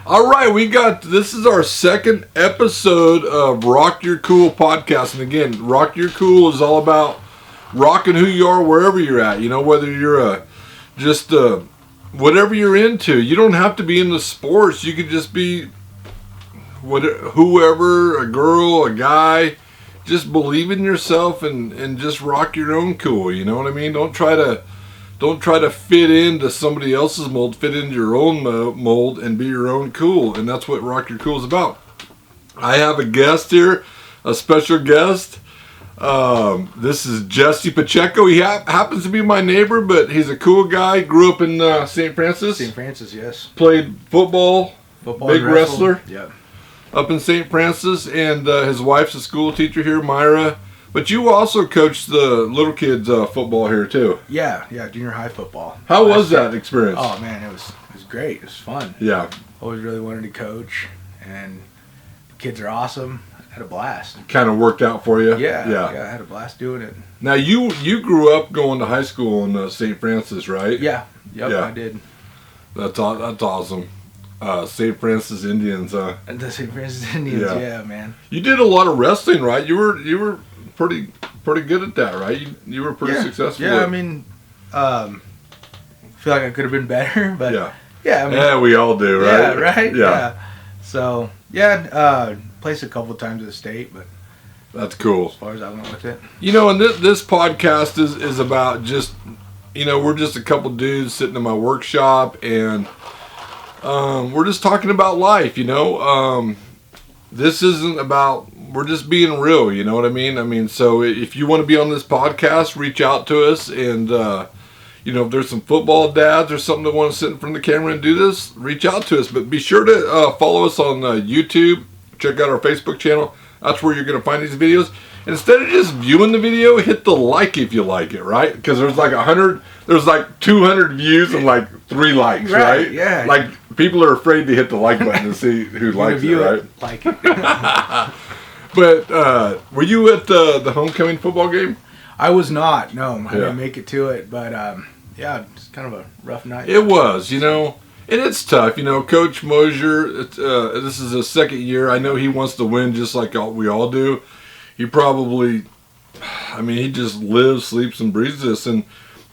All right, this is our second episode of Rock Your Cool Podcast. And again, Rock Your Cool is all about rocking who you are wherever you're at. You know, whether you're whatever you're into. You don't have to be into sports. You could just be whoever, a girl, a guy. Just believe in yourself and just rock your own cool. You know what I mean? Don't try to fit into somebody else's mold. Fit into your own mold and be your own cool. And that's what Rock Your Cool is about. I have a guest here, a special guest. This is Jesse Pacheco. He happens to be my neighbor, but he's a cool guy. Grew up in St. Francis. St. Francis, yes. Played football big wrestler. Yeah. Up in St. Francis, and his wife's a school teacher here, Myra. But you also coached the little kids football here too. Yeah, junior high football. How was that experience? Oh man, it was great. It was fun. Yeah. Always really wanted to coach, and the kids are awesome. Had a blast. Kind of worked out for you. Yeah, I had a blast doing it. Now you grew up going to high school in St. Francis, right? Yeah. I did. That's awesome. St. Francis Indians, huh? And the St. Francis Indians, yeah, man. You did a lot of wrestling, right? You were pretty good at that, right? You were pretty successful. Yeah, I mean, I feel like I could have been better, but I mean, we all do, right? Yeah, right. Yeah. So placed a couple of times at the state, but that's cool. As far as I went with it, you know, and this podcast is about just, you know, we're just a couple dudes sitting in my workshop and. We're just talking about life, you know. This isn't about, we're just being real, you know what I mean? I mean, so if you want to be on this podcast, reach out to us. And, you know, if there's some football dads or something that want to sit in front of the camera and do this, reach out to us. But be sure to follow us on YouTube. Check out our Facebook channel. That's where you're going to find these videos. And instead of just viewing the video, hit the like if you like it, right? Because there's like 200 views and like 3 likes, right? Yeah. Like people are afraid to hit the like button to see who likes it, right? Like it. But were you at the homecoming football game? I was not. No, I didn't make it to it. But it's kind of a rough night. It was, you know. And it's tough, you know. Coach Mosier, this is his second year. I know he wants to win just like we all do. He probably, I mean, he just lives, sleeps, and breathes this. And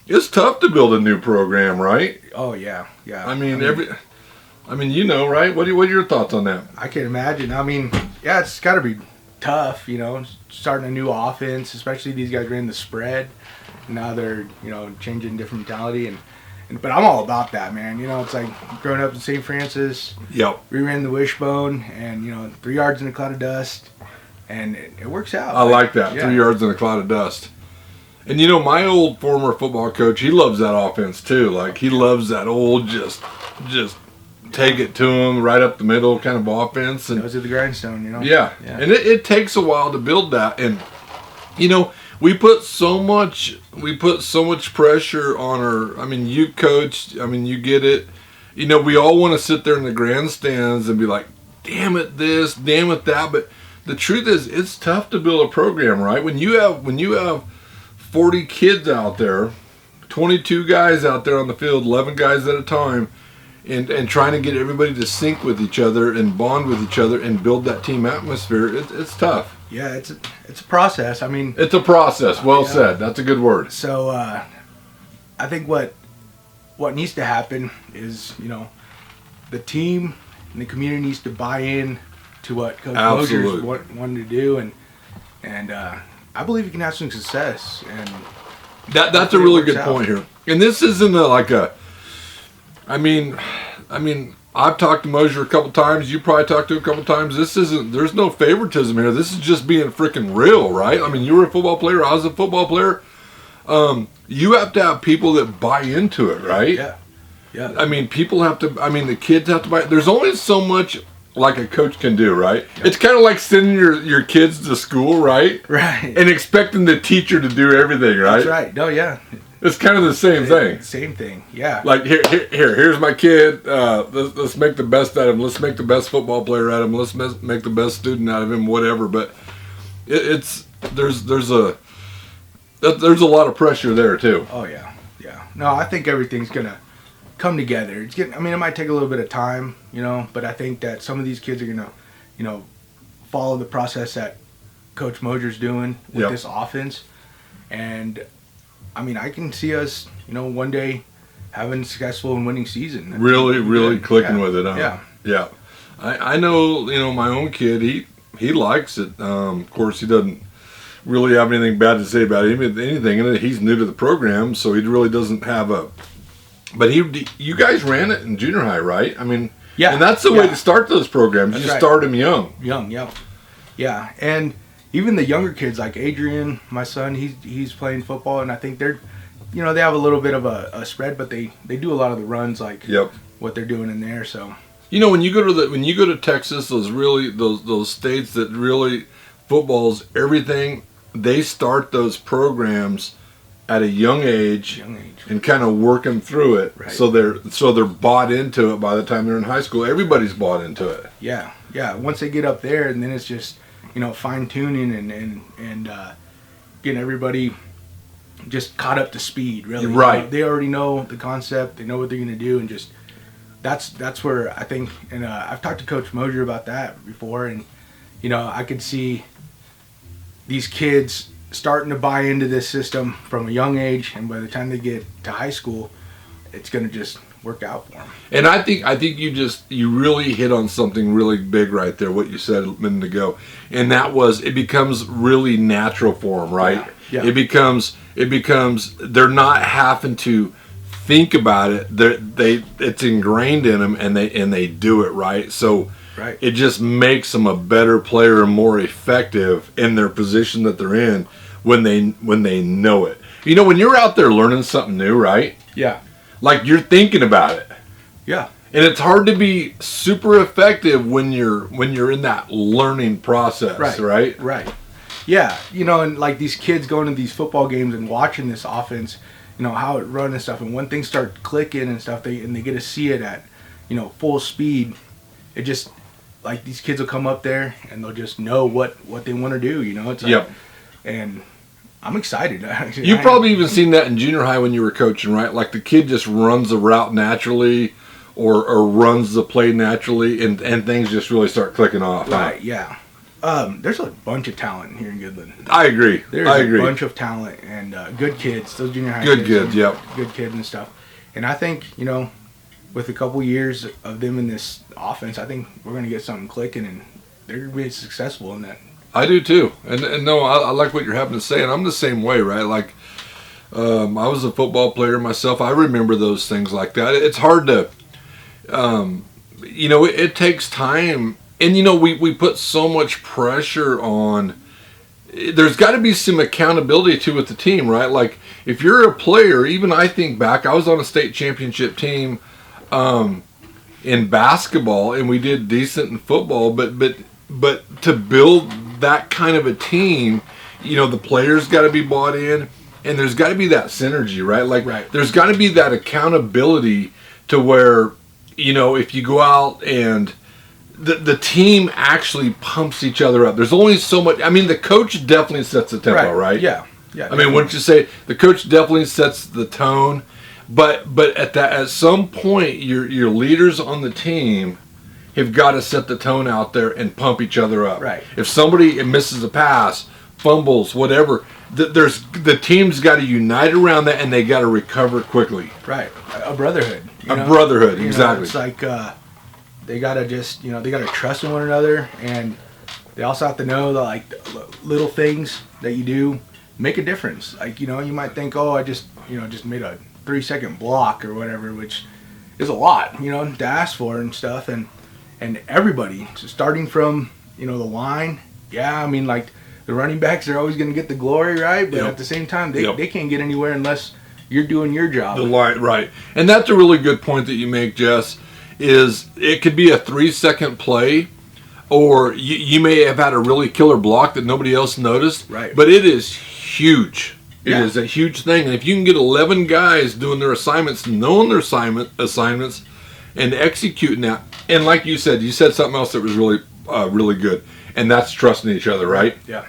it's tough to build a new program, right? Oh, yeah. I mean, you know, right? What are your thoughts on that? I can imagine. I mean, yeah, it's got to be tough, you know, starting a new offense, especially these guys ran the spread. Now they're, you know, changing different mentality. But I'm all about that, man. You know, it's like growing up in St. Francis. Yep. We ran the wishbone and, you know, 3 yards in a cloud of dust. And it works out. I like that. 3 yards in a cloud of dust. And, you know, my old former football coach, he loves that offense, too. Like, he loves that old just take it to him right up the middle kind of offense. And goes to the grindstone, you know? Yeah. And it takes a while to build that. And, you know, we put so much pressure on our, I mean, you coached, I mean, you get it. You know, we all want to sit there in the grandstands and be like, damn it this, damn it that. But the truth is, it's tough to build a program, right? When you have 40 kids out there, 22 guys out there on the field, 11 guys at a time, and trying to get everybody to sync with each other and bond with each other and build that team atmosphere, it's tough. Yeah, it's a process. I mean, it's a process. Well said. That's a good word. So I think what needs to happen is, you know, the team and the community needs to buy in to what Coach Mosier wanted to do, and I believe you can have some success. And that's a really good point here. And this isn't I mean, I've talked to Mosier a couple times. You probably talked to him a couple times. There's no favoritism here. This is just being freaking real, right? I mean, you were a football player. I was a football player. You have to have people that buy into it, right? Yeah. I mean, the kids have to buy. There's only so much like a coach can do, right? Yep. It's kind of like sending your kids to school, right? Right. And expecting the teacher to do everything, right? That's right. No, yeah. It's kind of the same thing. Same thing, yeah. Like, here's my kid. Let's make the best out of him. Let's make the best football player out of him. Let's make the best student out of him, whatever. But there's a lot of pressure there, too. Oh, yeah. No, I think everything's going to come together. It might take a little bit of time, but I think that some of these kids are gonna, follow the process that Coach Moser's doing with this offense, and I can see us, one day having a successful and winning season. Really clicking with it. Yeah. I know, my own kid. He likes it. Of course, he doesn't really have anything bad to say about anything, and he's new to the program, so he really doesn't have a. But you guys ran it in junior high, right? Yeah. And that's the way to start those programs. You start them young. Yep. Yeah, and even the younger kids like Adrian, my son, he's playing football, and I think they're, they have a little bit of a spread, but they do a lot of the runs like what they're doing in there. So when you go to Texas, those states that really football's everything, they start those programs at a young age and kind of work them through it. Right. So they're bought into it by the time they're in high school. Everybody's bought into it. Yeah. Once they get up there, and then it's just fine tuning and getting everybody just caught up to speed. Really, right? They already know the concept. They know what they're going to do, and just that's where I think. And I've talked to Coach Moser about that before, and I could see these kids starting to buy into this system from a young age, and by the time they get to high school, it's going to just work out for them. And I think you really hit on something really big right there, what you said a minute ago, and that was it becomes really natural for them, right? Yeah. It becomes they're not having to think about it. It's ingrained in them, and they do it, right? So it just makes them a better player and more effective in their position that they're in when they know it. When you're out there learning something new, right? Yeah. Like you're thinking about it. Yeah. And it's hard to be super effective when you're in that learning process, right? Right. Yeah. And like these kids going to these football games and watching this offense, how it runs and stuff, and when things start clicking and stuff, they get to see it at, full speed. It just like these kids will come up there and they'll just know what they want to do, It's like, and I'm excited. You've probably even seen that in junior high when you were coaching, right? Like the kid just runs a route naturally or runs the play naturally, and things just really start clicking off. Right, yeah. There's a bunch of talent here in Goodland. I agree. There's a bunch of talent and good kids. Those junior high kids. Good kids and stuff. And I think, with a couple years of them in this offense, I think we're going to get something clicking, and they're going to be successful in that. I do too, and no, I like what you're having to say, and I'm the same way, right? Like, I was a football player myself. I remember those things like that. It's hard to, it takes time, and we put so much pressure on. There's got to be some accountability too with the team, right? Like, if you're a player, even I think back, I was on a state championship team, in basketball, and we did decent in football, but to build that kind of a team, the players got to be bought in, and there's got to be that synergy, right? Like, there's got to be that accountability to where, if you go out and the team actually pumps each other up. There's only so much. The coach definitely sets the tempo, right? Yeah. Wouldn't you say the coach definitely sets the tone? But at some point, your leaders on the team have got to set the tone out there and pump each other up. Right. If somebody misses a pass, fumbles, whatever, the team's got to unite around that, and they got to recover quickly. Right. A brotherhood. Brotherhood, exactly. It's like they got to just, they got to trust in one another, and they also have to know that, like, little things that you do make a difference. Like, you might think, oh, I just made a 3-second block or whatever, which is a lot, to ask for and stuff, and everybody, so starting from, the line, like, the running backs are always going to get the glory, right? But at the same time, they can't get anywhere unless you're doing your job. The line, right. And that's a really good point that you make, Jess, is it could be a 3-second play, or you may have had a really killer block that nobody else noticed, right? But it is huge. It is a huge thing. And if you can get 11 guys doing their assignments, knowing their assignments, and executing that, and like you said something else that was really, really good, and that's trusting each other, right? Yeah.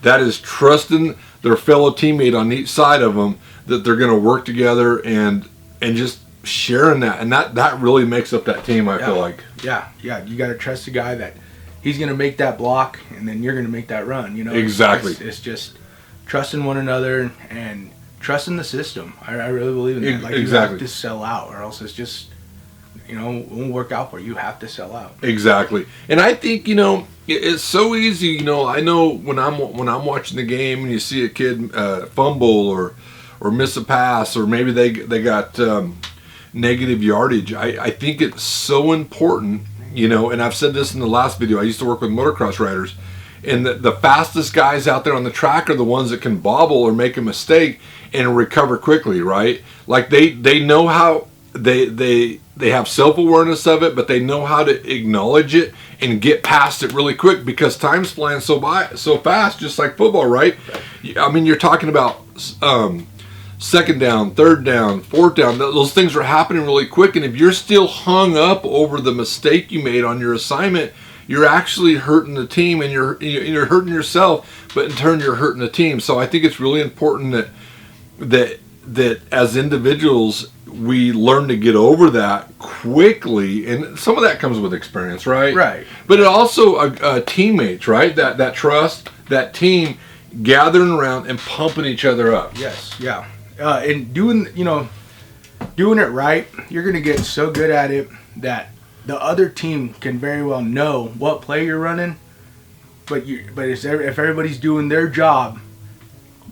That is trusting their fellow teammate on each side of them that they're going to work together and just sharing that, and that really makes up that team. I feel like. Yeah. You got to trust the guy that he's going to make that block, and then you're going to make that run. You know, exactly. It's just trusting one another and trusting the system. I really believe in that. Like, exactly. You have to sell out, or else it's just, it won't work out for you. You have to sell out. Exactly. And I think, it's so easy. I know when I'm watching the game and you see a kid fumble or miss a pass, or maybe they got negative yardage. I think it's so important, and I've said this in the last video. I used to work with motocross riders, and the fastest guys out there on the track are the ones that can bobble or make a mistake and recover quickly, right? Like they know how they have self-awareness of it, but they know how to acknowledge it and get past it really quick, because time's flying so fast, just like football, right? I mean, you're talking about second down, third down, fourth down. Those things are happening really quick, and if you're still hung up over the mistake you made on your assignment, you're actually hurting the team, and you're hurting yourself, but in turn you're hurting the team. So I think it's really important that as individuals we learn to get over that quickly, and some of that comes with experience, right? Right. But it also teammates, right? That trust, that team gathering around and pumping each other up. Yes, yeah. And doing it right, you're gonna get so good at it that the other team can very well know what play you're running, but if everybody's doing their job,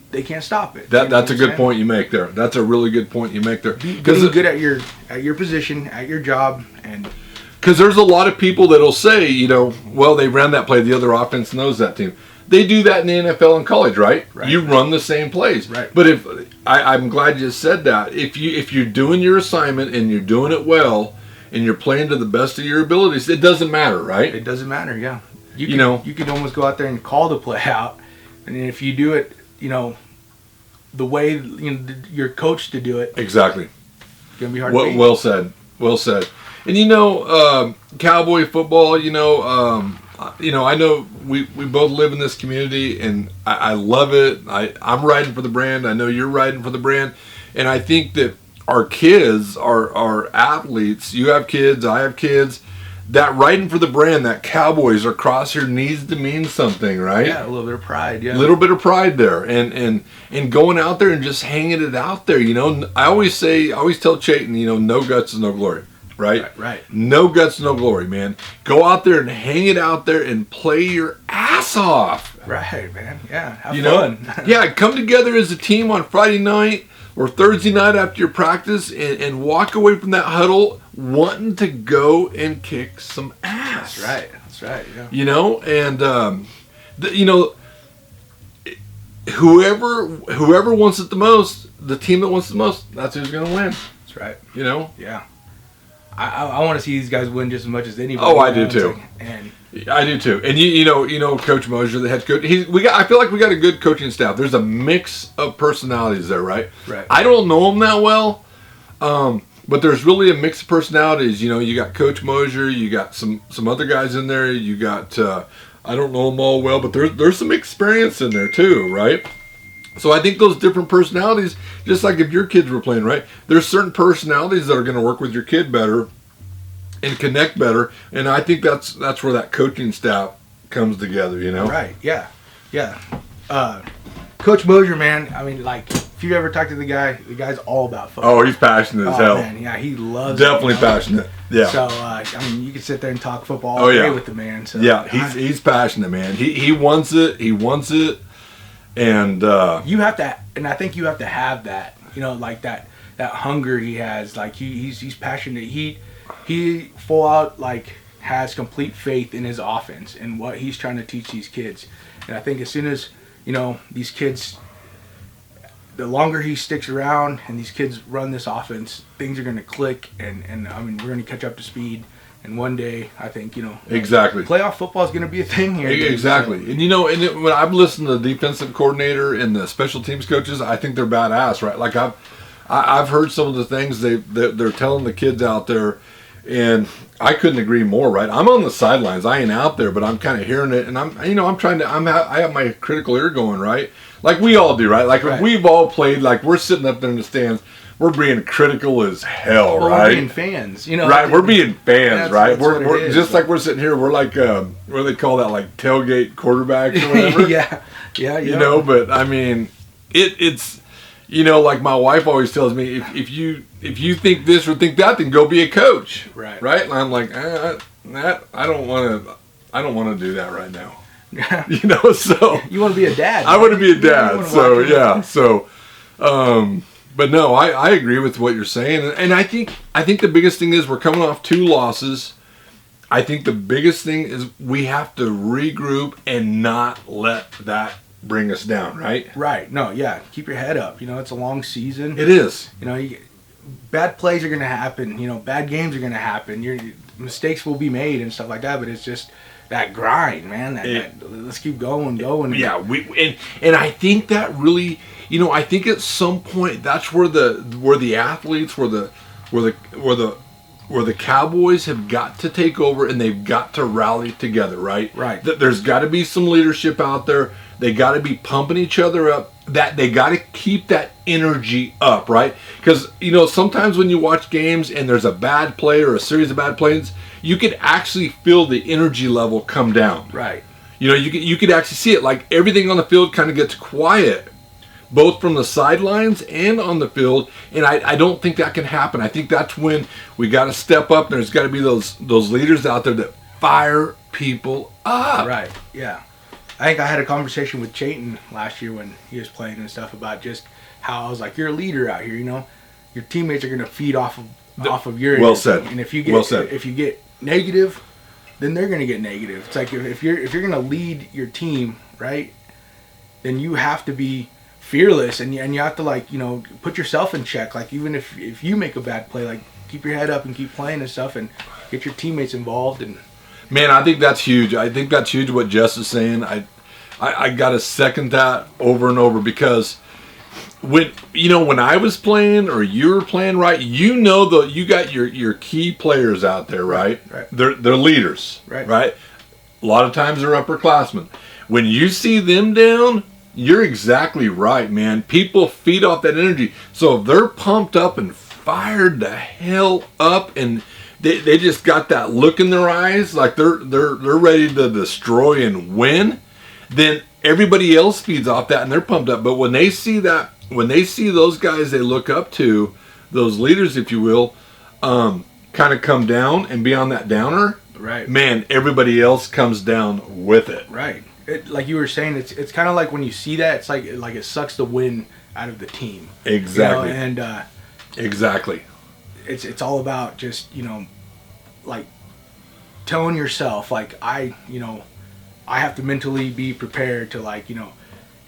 they can't stop it. That's a good point you make there. That's a really good point you make there. Being good at your position, at your job, and because there's a lot of people that'll say, well, they ran that play. The other offense knows that team. They do that in the NFL and college, right? You run the same plays. Right. But if I'm glad you said that. If you're doing your assignment and you're doing it well and you're playing to the best of your abilities, it doesn't matter, right? It doesn't matter. Yeah. You could almost go out there and call the play out, and if you do it, the way you're coached to do it. Exactly. It's gonna be hard to beat. Well said. Well said. And Cowboy football. I know we both live in this community, and I love it. I'm riding for the brand. I know you're riding for the brand, and I think that our kids, our athletes. You have kids. I have kids. That riding for the brand, that Cowboys are across here needs to mean something, right? Yeah, a little bit of pride. Yeah, a little bit of pride there, and going out there and just hanging it out there. I always tell Chayton, no guts is no glory, right? Right. No guts, no glory, man. Go out there and hang it out there and play your ass off. Right, man. Yeah, have fun. Yeah, come together as a team on Friday night or Thursday night after your practice and walk away from that huddle wanting to go and kick some ass. That's right. Yeah. Whoever wants it the most, the team that wants it the most, that's who's going to win. That's right. Yeah. I want to see these guys win just as much as anybody. Oh, I do too. And I do too. And you know, Coach Mosier, the head coach. I feel like we got a good coaching staff. There's a mix of personalities there, right? Right. I don't know them that well, but there's really a mix of personalities. You got Coach Mosier, you got some other guys in there. You got I don't know them all well, but there's some experience in there too, right? So I think those different personalities, just like if your kids were playing, right? There's certain personalities that are going to work with your kid better and connect better, and I think that's where that coaching staff comes together, Right, yeah. Coach Mosier, man, I mean, like, if you ever talk to the guy's all about football. Oh, he's passionate as hell. Man, yeah, he loves Definitely it. Passionate, yeah. So, you can sit there and talk football all day with the man. So, yeah, he's passionate, man. He wants it, and you have to, and I think you have to have that, like that hunger he has. Like, he's passionate. He full out, like, has complete faith in his offense and what he's trying to teach these kids. And I think as soon as, these kids, the longer he sticks around and these kids run this offense, things are going to click, and I mean, we're going to catch up to speed. And one day, I think, exactly, playoff football is going to be a thing here. Exactly. And, when I've listened to the defensive coordinator and the special teams coaches, I think they're badass, right? Like, I've heard some of the things they're telling the kids out there. And I couldn't agree more, right? I'm on the sidelines. I ain't out there, but I'm kind of hearing it, and I have my critical ear going, right? Like we all do, right? Like we've all played, like we're sitting up there in the stands, we're being critical as hell, right? We're being fans, Right, we're being fans, right? We're just like we're sitting here, we're like, what do they call that? Like tailgate quarterbacks or whatever? yeah. You know, but I mean, it's, like my wife always tells me, if you think this or think that, then go be a coach, right? And I'm like, I don't want to do that right now. So you want to be a dad. I want to be a dad. So yeah, so. But no, I agree with what you're saying, and I think the biggest thing is we're coming off 2 losses. I think the biggest thing is we have to regroup and not let that bring us down, right? Right. No, yeah. Keep your head up. It's a long season. It is. Bad plays are going to happen. Bad games are going to happen. Your mistakes will be made and stuff like that, but it's just that grind, man. Let's keep going. Yeah, and I think that really, I think at some point that's where the athletes, where the Cowboys have got to take over, and they've got to rally together, right? Right. There's got to be some leadership out there. They got to be pumping each other up. That they got to keep that energy up, right? Because sometimes when you watch games and there's a bad play or a series of bad plays, you could actually feel the energy level come down. Right. You could actually see it. Like everything on the field kind of gets quiet, both from the sidelines and on the field. And I don't think that can happen. I think that's when we got to step up. There's got to be those leaders out there that fire people up. Right. Yeah. I think I had a conversation with Chayton last year when he was playing and stuff about just how I was like, you're a leader out here. Your teammates are going to feed off of your well said. And if you get negative, then they're going to get negative. It's like if you're going to lead your team, right, then you have to be fearless and you have to put yourself in check. Like even if you make a bad play, like keep your head up and keep playing and stuff and get your teammates involved. And man, I think that's huge. I think that's huge what Jess is saying. I got to second that over and over because when I was playing or you were playing, right, you got your key players out there, right? Right. They're leaders, right? A lot of times they're upperclassmen. When you see them down, you're exactly right, man. People feed off that energy. So if they're pumped up and fired the hell up and they just got that look in their eyes like they're ready to destroy and win, then everybody else feeds off that and they're pumped up. But when they see those guys they look up to, those leaders, if you will, kind of come down and be on that downer, right, man, everybody else comes down with it. Right. Like you were saying, it's kind of like when you see that, it's like it sucks the wind out of the team. Exactly. And exactly. It's all about just like telling yourself like I have to mentally be prepared to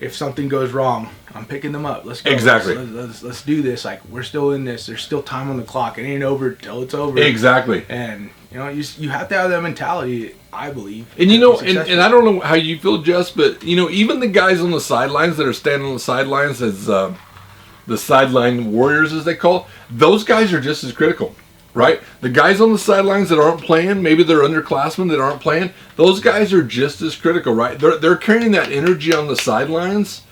if something goes wrong, I'm picking them up. Let's go. Exactly. Let's do this. Like we're still in this. There's still time on the clock. It ain't over till it's over. Exactly. And you have to have that mentality, I believe. And and I don't know how you feel, Jess, but even the guys on the sidelines that are standing on the sidelines as the Sideline Warriors, as they call, those guys are just as critical. Right? The guys on the sidelines that aren't playing, maybe they're underclassmen that aren't playing, those guys are just as critical, right? They're carrying that energy on the sidelines,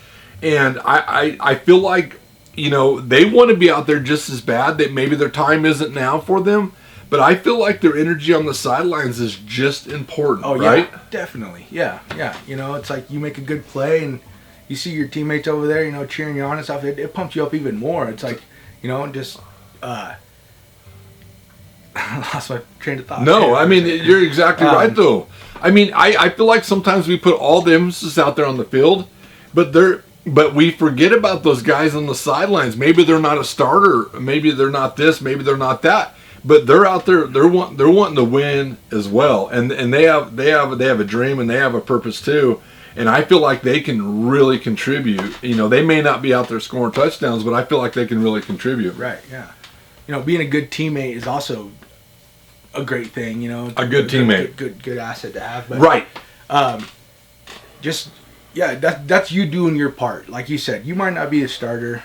and I feel like, they want to be out there just as bad, that maybe their time isn't now for them, but I feel like their energy on the sidelines is just important, right? Yeah, definitely. Yeah. It's like you make a good play, and you see your teammates over there, cheering you on and stuff, it pumps you up even more. It's like, just... I lost my train of thought. No, I mean, you're exactly right, though. I mean, I feel like sometimes we put all the emphasis out there on the field, but we forget about those guys on the sidelines. Maybe they're not a starter. Maybe they're not this. Maybe they're not that. But they're out there. They're wanting to win as well, and they have a dream and they have a purpose too. And I feel like they can really contribute. They may not be out there scoring touchdowns, but I feel like they can really contribute. Right. Yeah. Being a good teammate is also a great thing, A good teammate. Good asset to have. But, right. That's you doing your part. Like you said, you might not be a starter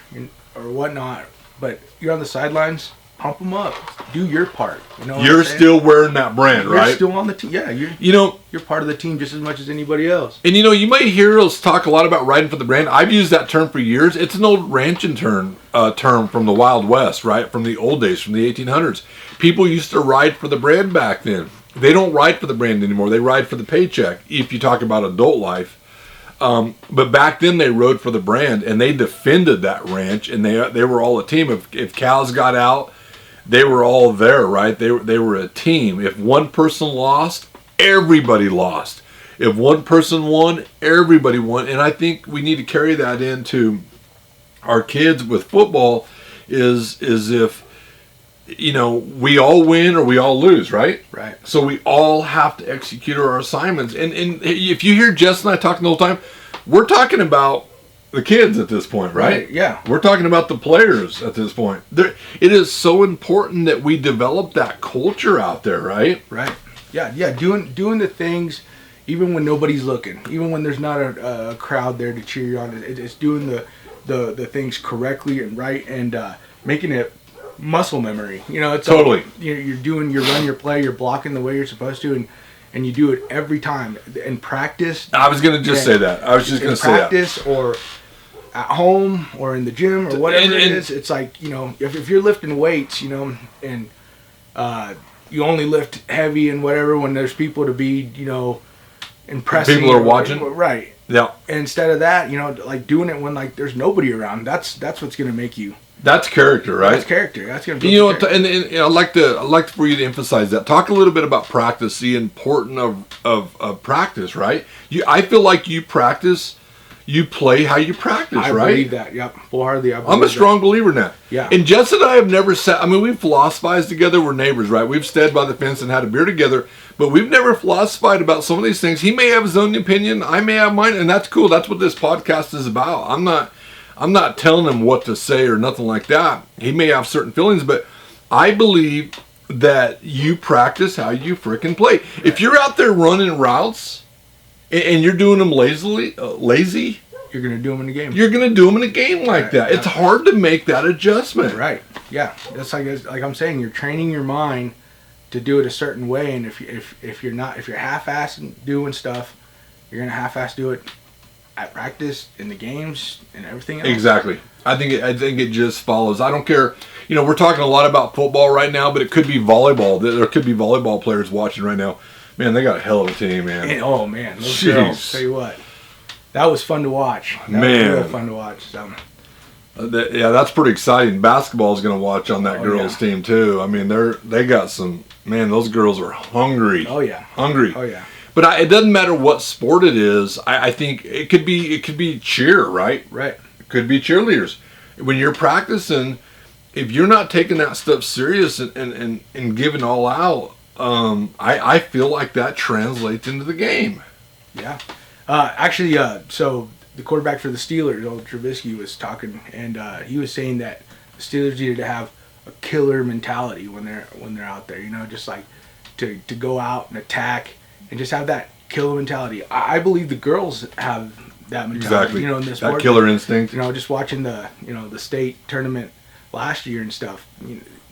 or whatnot, but you're on the sidelines. pump them up. Do your part. You know, you're still wearing that brand, right? You're still on the team. Yeah, you're part of the team just as much as anybody else. And you might hear us talk a lot about riding for the brand. I've used that term for years. It's an old ranching term from the Wild West, right? From the old days, from the 1800s. People used to ride for the brand back then. They don't ride for the brand anymore. They ride for the paycheck. If you talk about adult life. But back then they rode for the brand, and they defended that ranch, and they were all a team. If cows got out, they were all there, right? They were a team. If one person lost, everybody lost. If one person won, everybody won. And I think we need to carry that into our kids with football. Is if we all win or we all lose, right? Right. So we all have to execute our assignments. And if you hear Jess and I talking the whole time, we're talking about the kids at this point, right? Yeah. We're talking about the players at this point. It is so important that we develop that culture out there, right? Right. Yeah. Doing the things even when nobody's looking, even when there's not a crowd there to cheer you on. It's doing the things correctly and right, and making it muscle memory. It's totally. You're run your play, you're blocking the way you're supposed to, and you do it every time in practice. I was gonna just say that. I was just gonna say that. Practice or at home or in the gym or whatever it is. It's like, if you're lifting weights, and you only lift heavy and whatever when there's people to be, impressing. People are watching. Right. Yeah. Instead of that, like doing it when like there's nobody around. That's what's gonna make you. That's character, right? That's character. That's gonna be. And I'd like for you to emphasize that. Talk a little bit about practice, the importance of practice, right? I feel like you practice, you play how you practice, right? I believe that. Yep, wholeheartedly. I'm a strong believer in that. Yeah. And Jess and I have never sat. I mean, we've philosophized together. We're neighbors, right? We've stayed by the fence and had a beer together, but we've never philosophized about some of these things. He may have his own opinion. I may have mine, and that's cool. That's what this podcast is about. I'm not telling him what to say or nothing like that. He may have certain feelings, but I believe that you practice how you frickin' play. If you're out there running routes and you're doing them lazy, you're going to do them in a game. You're going to do them in a game like that. Yeah. It's hard to make that adjustment. Right. Yeah. That's like I'm saying, you're training your mind to do it a certain way, and if you're half-assed doing stuff, you're going to half-ass do it at practice, in the games, and everything else. Exactly. I think it just follows. I don't care. We're talking a lot about football right now, but it could be volleyball. There could be volleyball players watching right now. Man, they got a hell of a team, man. Man, those girls. Tell you what, that was fun to watch. That was real fun to watch. So. That's pretty exciting. Basketball is going to watch on that girls' team too. I mean, they got some. Man, those girls are hungry. Oh yeah, hungry. Oh yeah. But it doesn't matter what sport it is. I think it could be cheer, right? Right. It could be cheerleaders. When you're practicing, if you're not taking that stuff serious and giving all out, I feel like that translates into the game. Yeah. Actually, so the quarterback for the Steelers, old Trubisky, was talking, and he was saying that the Steelers needed to have a killer mentality when they're out there. Just like to go out and attack. And just have that killer mentality. I believe the girls have that mentality. Exactly. In this sport, that killer instinct. Just watching the the state tournament last year and stuff.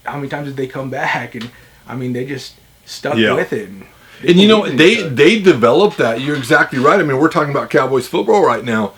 How many times did they come back? And I mean, they just stuck with it. And they developed that. You're exactly right. I mean, we're talking about Cowboys football right now,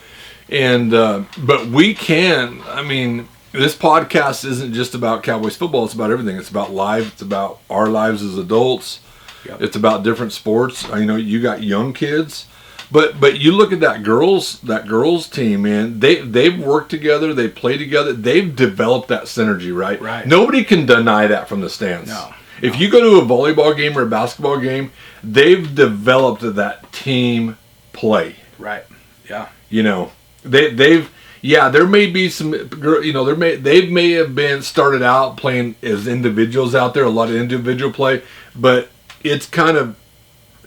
and but we can. I mean, this podcast isn't just about Cowboys football. It's about everything. It's about life. It's about our lives as adults. Yep. It's about different sports. You got young kids, but you look at that girls team, man. They've worked together. They play together. They've developed that synergy, right? Right. Nobody can deny that from the stands. No. If you go to a volleyball game or a basketball game, they've developed that team play. Right. Yeah. There may be some, they may have been started out playing as individuals out there, a lot of individual play, but it's kind of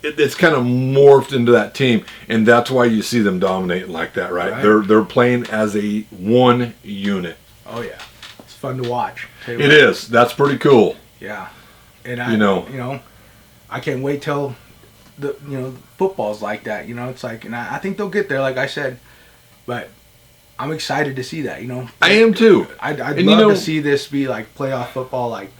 morphed into that team, and that's why you see them dominating like that, right? They're playing as a one unit. Oh yeah, it's fun to watch. It is. That's pretty cool. Yeah, and I can't wait till the football's like that. It's like, and I think they'll get there, like I said, but I'm excited to see that. You know, I am too. I'd love to see this be like playoff football. Like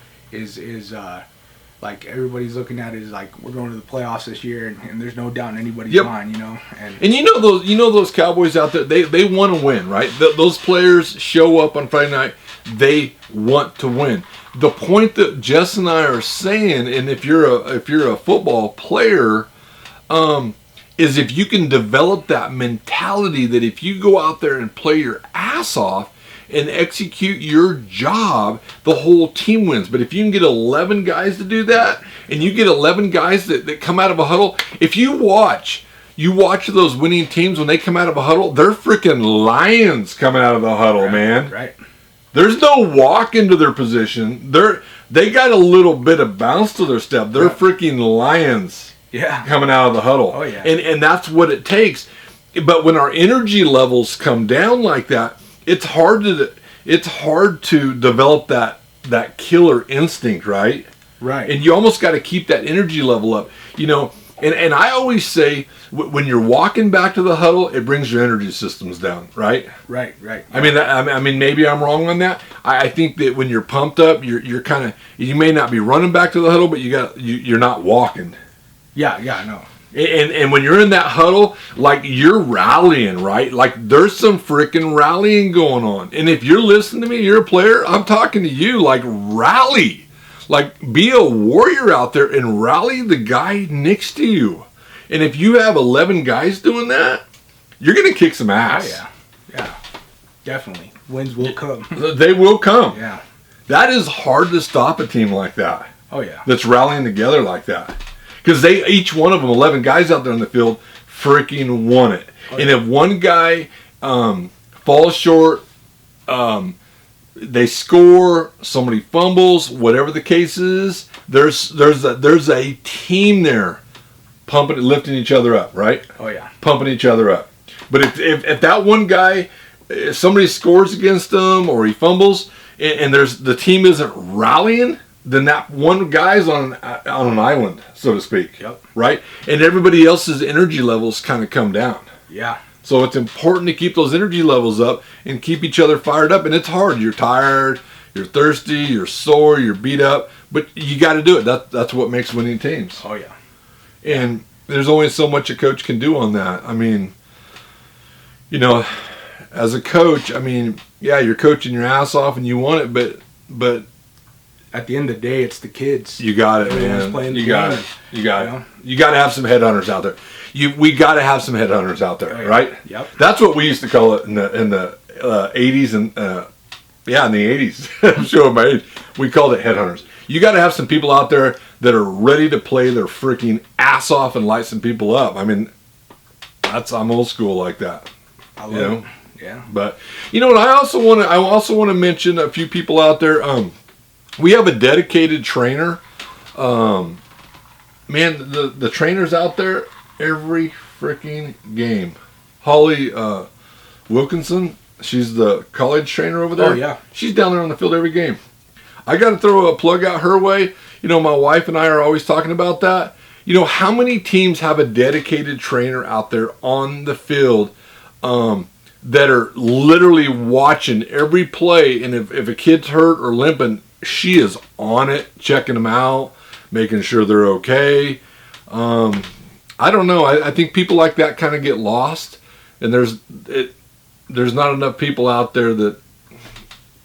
like everybody's looking at it as like we're going to the playoffs this year, and there's no doubt in anybody's mind. You know, and those Cowboys out there, they want to win, right? Those players show up on Friday night. They want to win. The point that Jess and I are saying, and if you're a football player, is if you can develop that mentality that if you go out there and play your ass off and execute your job, the whole team wins. But if you can get 11 guys to do that, and you get 11 guys that come out of a huddle, if you watch those winning teams when they come out of a huddle, they're freaking lions coming out of the huddle, man. Right. There's no walk into their position. They got a little bit of bounce to their step. They're freaking lions. Yeah. Coming out of the huddle. Oh yeah. And that's what it takes. But when our energy levels come down like that, it's hard to develop that killer instinct, right? Right. And you almost got to keep that energy level up. You know, and I always say when you're walking back to the huddle, it brings your energy systems down, right? Right. I mean, maybe I'm wrong on that. I think that when you're pumped up, you're kind of, you may not be running back to the huddle, but you're not walking. Yeah, I know. And when you're in that huddle, like you're rallying, right? Like there's some freaking rallying going on. And if you're listening to me, you're a player, I'm talking to you, like rally. Like be a warrior out there and rally the guy next to you. And if you have 11 guys doing that, you're going to kick some ass. Oh, yeah. Definitely. Wins will come. They will come. Yeah. That is hard to stop a team like that. Oh, yeah. That's rallying together like that. Because each one of them, 11 guys out there on the field, freaking won it. Oh, yeah. And if one guy falls short, they score, somebody fumbles, whatever the case is, there's a team there lifting each other up, right? Oh, yeah. Pumping each other up. But if that one guy, if somebody scores against them or he fumbles, and the team isn't rallying, then that one guy's on an island, so to speak. Yep. Right? And everybody else's energy levels kind of come down. Yeah. So it's important to keep those energy levels up and keep each other fired up. And it's hard. You're tired, you're thirsty, you're sore, you're beat up, but you got to do it. That's what makes winning teams. Oh, yeah. And there's only so much a coach can do on that. I mean, you know, as a coach, I mean, yeah, you're coaching your ass off and you want it, but at the end of the day, it's the kids. You got it, man. You got it. You got to have some headhunters out there. We got to have some headhunters out there, right? Yep. That's what we used to call it in the 80s and in the 80s. I'm showing my age. We called it headhunters. You got to have some people out there that are ready to play their freaking ass off and light some people up. I mean, I'm old school like that. I love it. Yeah. But you know what? I also want to mention a few people out there. We have a dedicated trainer. Man, the trainers out there every freaking game. Holly Wilkinson, she's the college trainer over there. Oh, yeah. She's down there on the field every game. I got to throw a plug out her way. You know, my wife and I are always talking about that. You know, how many teams have a dedicated trainer out there on the field that are literally watching every play, and if a kid's hurt or limping, she is on it, checking them out, making sure they're okay. I don't know. I think people like that kind of get lost, and there's not enough people out there that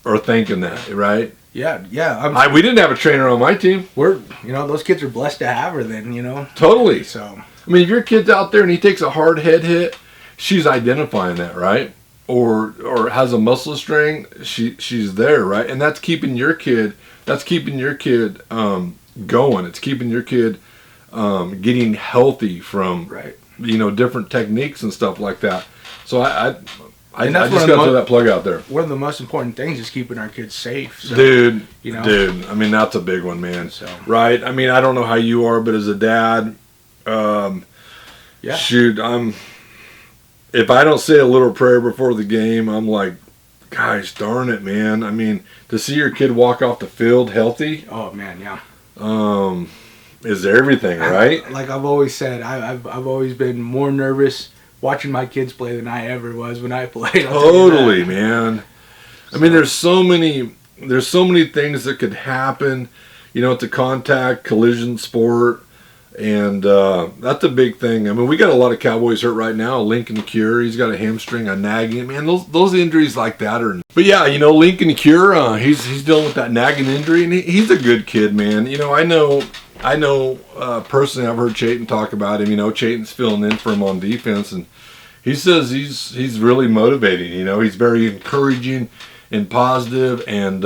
are thinking that, right? Yeah. We didn't have a trainer on my team. Those kids are blessed to have her then, Totally. So, I mean, if your kid's out there and he takes a hard head hit, she's identifying that, right? Or has a muscle strain, she's there, right? And that's keeping your kid going. It's keeping your kid getting healthy from different techniques and stuff like that. So I just got to throw that plug out there. One of the most important things is keeping our kids safe. So, dude. I mean, that's a big one, man. So, right? I mean, I don't know how you are, but as a dad, shoot, if I don't say a little prayer before the game, I'm like, gosh darn it, man. I mean, to see your kid walk off the field healthy. Oh man, yeah. Is everything, right? Like I've always said, I've always been more nervous watching my kids play than I ever was when I played. Totally, man. I mean, there's so many things that could happen. It's a contact collision sport, and that's a big thing. I mean, we got a lot of Cowboys hurt right now. Lincoln Cure, he's got a hamstring, a nagging. Man, those injuries like that are. But yeah, Lincoln Cure, he's dealing with that nagging injury, and he's a good kid, man. I know personally, I've heard Chayton talk about him. Chayton's filling in for him on defense, and he says he's really motivating. He's very encouraging and positive, and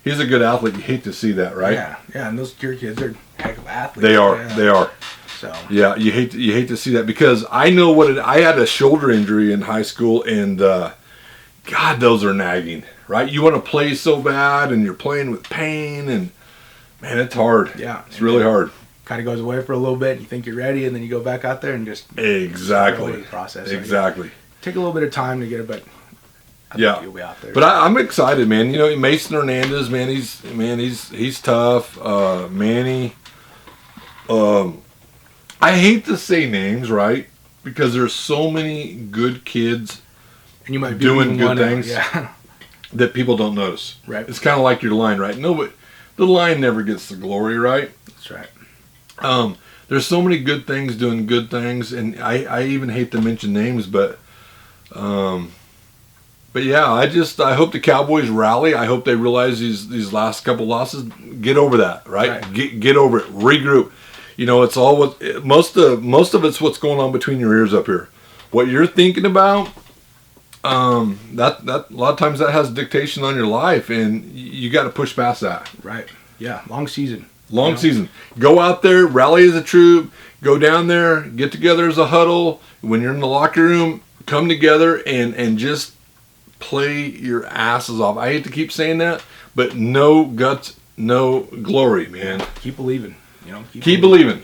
he's a good athlete. You hate to see that, right? Yeah, and those Cure kids are heck of athletes. They are. So yeah, you hate to see that, because I know I had a shoulder injury in high school, and God, those are nagging, right? You want to play so bad, and you're playing with pain, and man, it's hard. Yeah, it's really hard. Kind of goes away for a little bit. You think you're ready, and then you go back out there and just exactly process. Exactly. Take a little bit of time to get it, but I think you'll be out there. But I'm excited, man. Mason Hernandez, man, he's tough. Manny. I hate to say names, right? Because there's so many good kids, and you might be doing good things yeah. that people don't notice. Right. It's kind of like your line, right? No, but the line never gets the glory, right? That's right. There's so many good things doing good things, and I even hate to mention names, but yeah, I hope the Cowboys rally. I hope they realize these last couple losses, get over that, right? Get over it, regroup. It's all most of it's what's going on between your ears up here. What you're thinking about, that a lot of times that has dictation on your life, and you got to push past that. Right. Yeah. Long season. Season. Go out there, rally as a troop, go down there, get together as a huddle. When you're in the locker room, come together and just play your asses off. I hate to keep saying that, but no guts, no glory, man. Keep believing. Keep believing.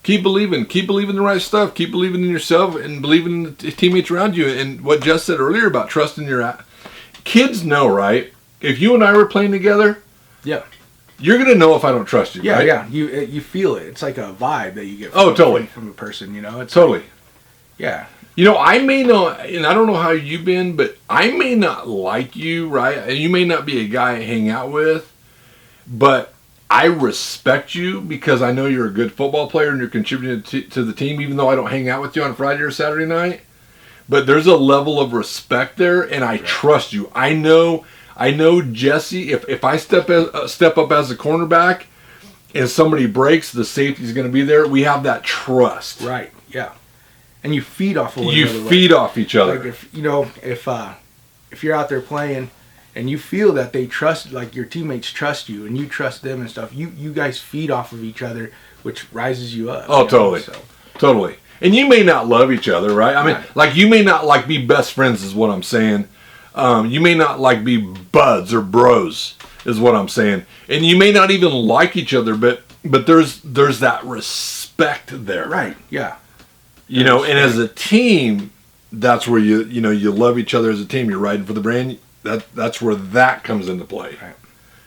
Keep believing the right stuff. Keep believing in yourself and believing in the teammates around you. And what Jess said earlier about trusting your kids know, right? If you and I were playing together, yeah, you're gonna know if I don't trust you. Yeah, right? yeah. You feel it. It's like a vibe that you get. Totally. From a person. It's totally. Like, yeah. I may not, and I don't know how you've been, but I may not like you, right? And you may not be a guy I hang out with, but I respect you because I know you're a good football player and you're contributing to the team, even though I don't hang out with you on Friday or Saturday night. But there's a level of respect there, and I trust you. I know Jesse, if I step up as a cornerback and somebody breaks, the safety's going to be there. We have that trust. Right, yeah. And you feed off of one another. You feed off each other. Like if you're out there playing and you feel that they trust, like your teammates trust you and you trust them and stuff, you guys feed off of each other, which rises you up. Oh, totally. Totally. And you may not love each other, right? I mean, like you may not be best friends is what I'm saying. You may not be buds or bros is what I'm saying. And you may not even like each other, but there's that respect there. Right, yeah. And as a team, that's where you love each other as a team. You're riding for the brand. That's where that comes into play, right,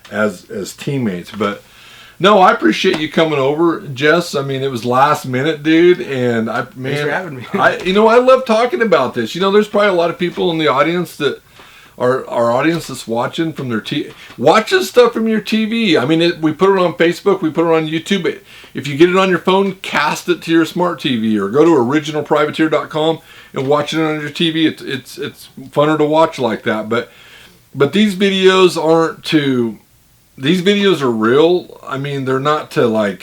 as teammates. But no, I appreciate you coming over, Jess. I mean, it was last minute, dude, and thanks for having me. I love talking about this. There's probably a lot of people in the audience that our audience that's watching from their watching stuff from your TV. I mean, we put it on Facebook, we put it on YouTube. But if you get it on your phone, cast it to your smart TV or go to originalprivateer.com and watch it on your TV. It's funner to watch like that. But these videos aren't to. These videos are real. I mean, they're not to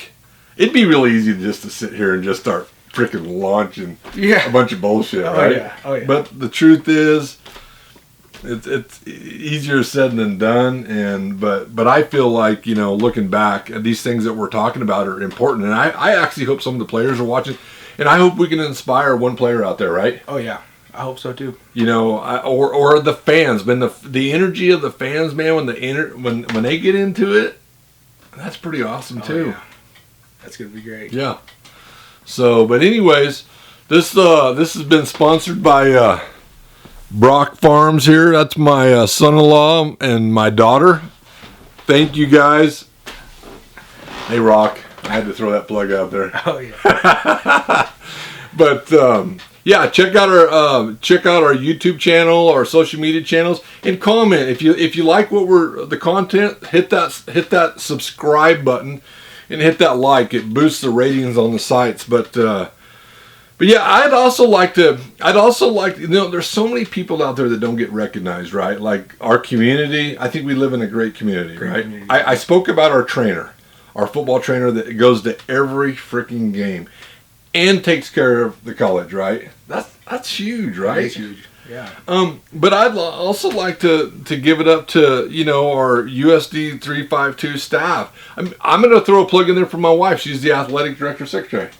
It'd be really easy just to sit here and just start freaking launching a bunch of bullshit, right? Yeah. Oh yeah. But the truth is, it's easier said than done, but I feel like looking back, these things that we're talking about are important, and I actually hope some of the players are watching, and I hope we can inspire one player out there, right? Oh yeah, I hope so too. Or the fans, man, the energy of the fans, man, when they get into it, that's pretty awesome too. Yeah. That's gonna be great. Yeah. So, but anyways, this has been sponsored by Brock Farms here. That's my son-in-law and my daughter. Thank you guys. Hey, Rock. I had to throw that plug out there. Oh, yeah. But, yeah, check out our YouTube channel, our social media channels, and comment if you like the content. Hit that subscribe button and hit that like. It boosts the ratings on the sites. But yeah, I'd also like there's so many people out there that don't get recognized, right? Like our community. I think we live in a great community, right? Community. I spoke about our trainer, our football trainer that goes to every freaking game and takes care of the college, right? That's huge, right? That's huge. Yeah. But I'd also like to give it up to, our USD 352 staff. I'm going to throw a plug in there for my wife. She's the athletic director secretary.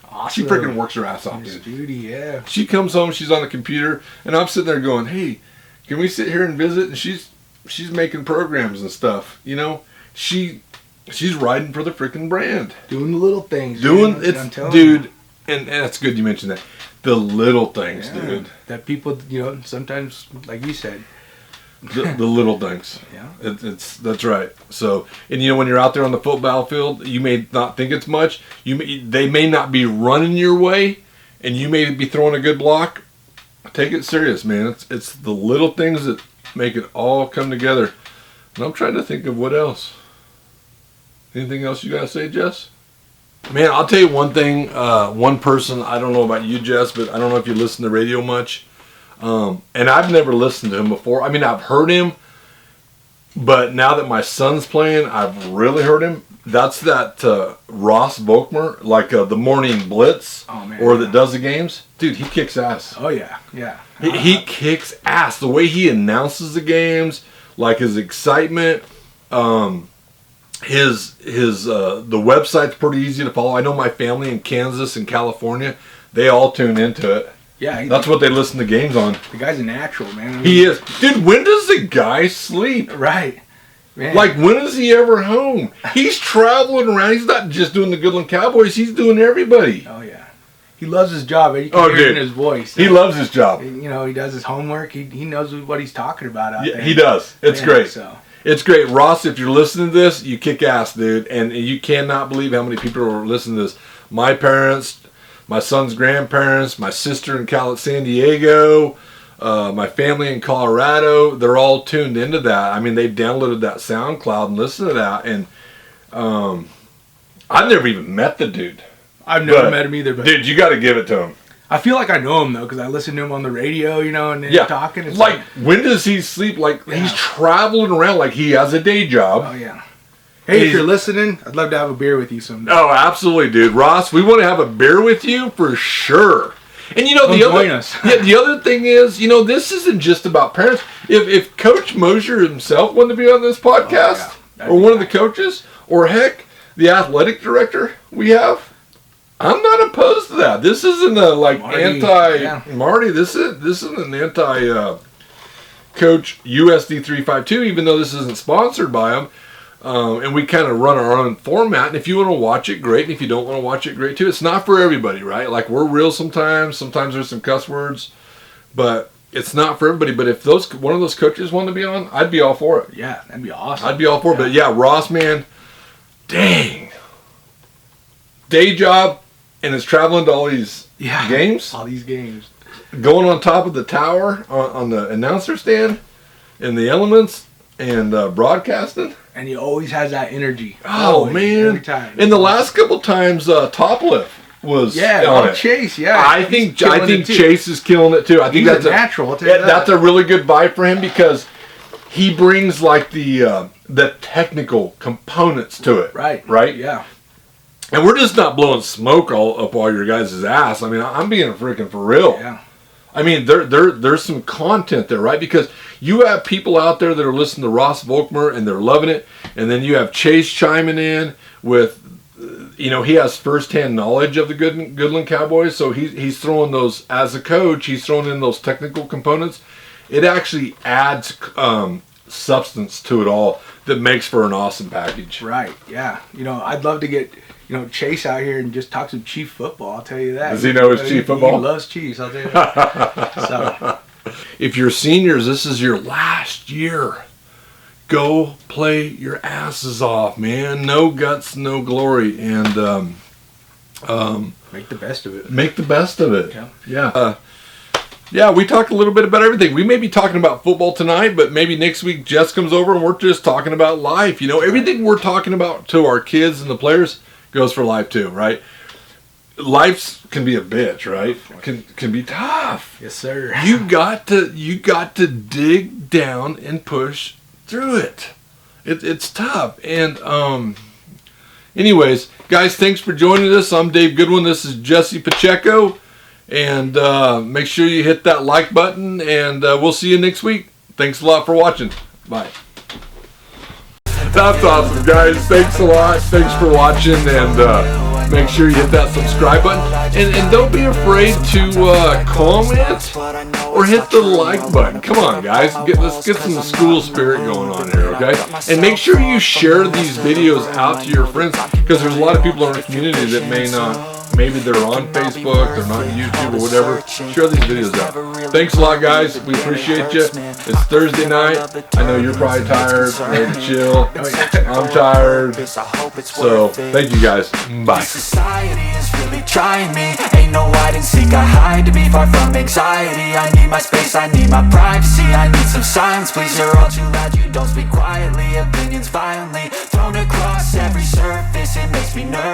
Awesome. She freaking works her ass off, dude. Judy, yeah. She comes home, she's on the computer, and I'm sitting there going, "Hey, can we sit here and visit?" And she's making programs and stuff. She's riding for the freaking brand. Doing the little things. Dude, and that's good you mentioned that. The little things, dude. That people, sometimes, like you said. The little things. Yeah. That's right. So, and when you're out there on the football field, you may not think it's much. They may not be running your way, and you may be throwing a good block. Take it serious, man. It's the little things that make it all come together. And I'm trying to think of what else. Anything else you gotta say, Jess? Man, I'll tell you one thing. One person, I don't know about you, Jess, but I don't know if you listen to radio much. And I've never listened to him before. I mean, I've heard him, but now that my son's playing, I've really heard him. That's that Ross Volkmer, like the Morning Blitz, or that does the games. Dude, he kicks ass. Oh, yeah, yeah. He kicks ass. The way he announces the games, like his excitement, the website's pretty easy to follow. I know my family in Kansas and California, they all tune into it. Yeah, that's what they listen to games on. The guy's a natural, man. He is. Dude, when does the guy sleep? Right. Man. Like, when is he ever home? He's traveling around. He's not just doing the Goodland Cowboys. He's doing everybody. Oh, yeah. He loves his job. You can hear it in his voice. He loves his job. He does his homework. He knows what he's talking about out there. He does. It's great. So. It's great. Ross, if you're listening to this, you kick ass, dude. And you cannot believe how many people are listening to this. My parents, my son's grandparents, my sister in San Diego, my family in Colorado, they're all tuned into that. I mean, they've downloaded that SoundCloud and listened to that. And I've never even met the dude. I've never met him either. But dude, you got to give it to him. I feel like I know him, though, because I listen to him on the radio, and then talking. It's like, when does he sleep? Like, he's traveling around like he has a day job. Oh, yeah. Hey, if you're listening, I'd love to have a beer with you someday. Oh, absolutely, dude. Ross, we want to have a beer with you for sure. And the other thing is, this isn't just about parents. If Coach Mosher himself wanted to be on this podcast, or one of the coaches, or heck, the athletic director we have, I'm not opposed to that. This isn't a Marty. This isn't an anti Coach USD 352, even though this isn't sponsored by him. And we kind of run our own format. And if you want to watch it, great. And if you don't want to watch it, great too. It's not for everybody, right? Like, we're real sometimes. Sometimes there's some cuss words, but it's not for everybody. But if one of those coaches wanted to be on, I'd be all for it. Yeah, that'd be awesome. I'd be all for it. But yeah, Ross, man, dang, day job, and is traveling to all these games. All these games. Going on top of the tower on the announcer stand in the elements and broadcasting. And he always has that energy. Oh, man. Every time. And the last couple times, Toplift was on it. Chase, yeah. I think Chase is killing it, too. I think that's natural. I'll tell you that. That's a really good vibe for him because he brings, like, the technical components to it. Right. Right? Yeah. And we're just not blowing smoke all your guys' ass. I mean, I'm being freaking for real. Yeah. I mean, there's some content there, right? Because you have people out there that are listening to Ross Volkmer and they're loving it. And then you have Chase chiming in with, he has firsthand knowledge of the Goodland Cowboys. So he's throwing those, as a coach, he's throwing in those technical components. It actually adds substance to it all that makes for an awesome package. Right, yeah. I'd love to get... Chase out here and just talk some Chief football. I'll tell you that. Does he know his Chief football? He loves Chiefs. I'll tell you that. So, if you're seniors, this is your last year. Go play your asses off, man. No guts, no glory. And Make the best of it. Make the best of it. Yeah. Yeah, we talked a little bit about everything. We may be talking about football tonight, but maybe next week Jess comes over and we're just talking about life. You know, everything we're talking about to our kids and the players goes for life too, right? Life can be a bitch, right? Can be tough. Yes, sir. You got to dig down and push through it. It's tough. And anyways, guys, thanks for joining us. I'm Dave Goodwin. This is Jesse Pacheco. And make sure you hit that like button, and we'll see you next week. Thanks a lot for watching. Bye. That's awesome, guys. Thanks a lot. Thanks for watching, and make sure you hit that subscribe button. And don't be afraid to comment or hit the like button. Come on, guys. Let's get some school spirit going on here, okay? And make sure you share these videos out to your friends, because there's a lot of people in our community that may not. Maybe they're on Facebook, they're not on YouTube or whatever. Share these videos out. Thanks a lot, guys. We appreciate you. It's Thursday night. I know you're probably tired, ready to chill. I'm tired. So, thank you, guys. Bye. Society is really trying me. Ain't no hide and seek, I hide to be far from anxiety. I need my space, I need my privacy. I need some silence, please. You're all too loud, you don't speak quietly. Opinions violently thrown across every surface. It makes me nervous.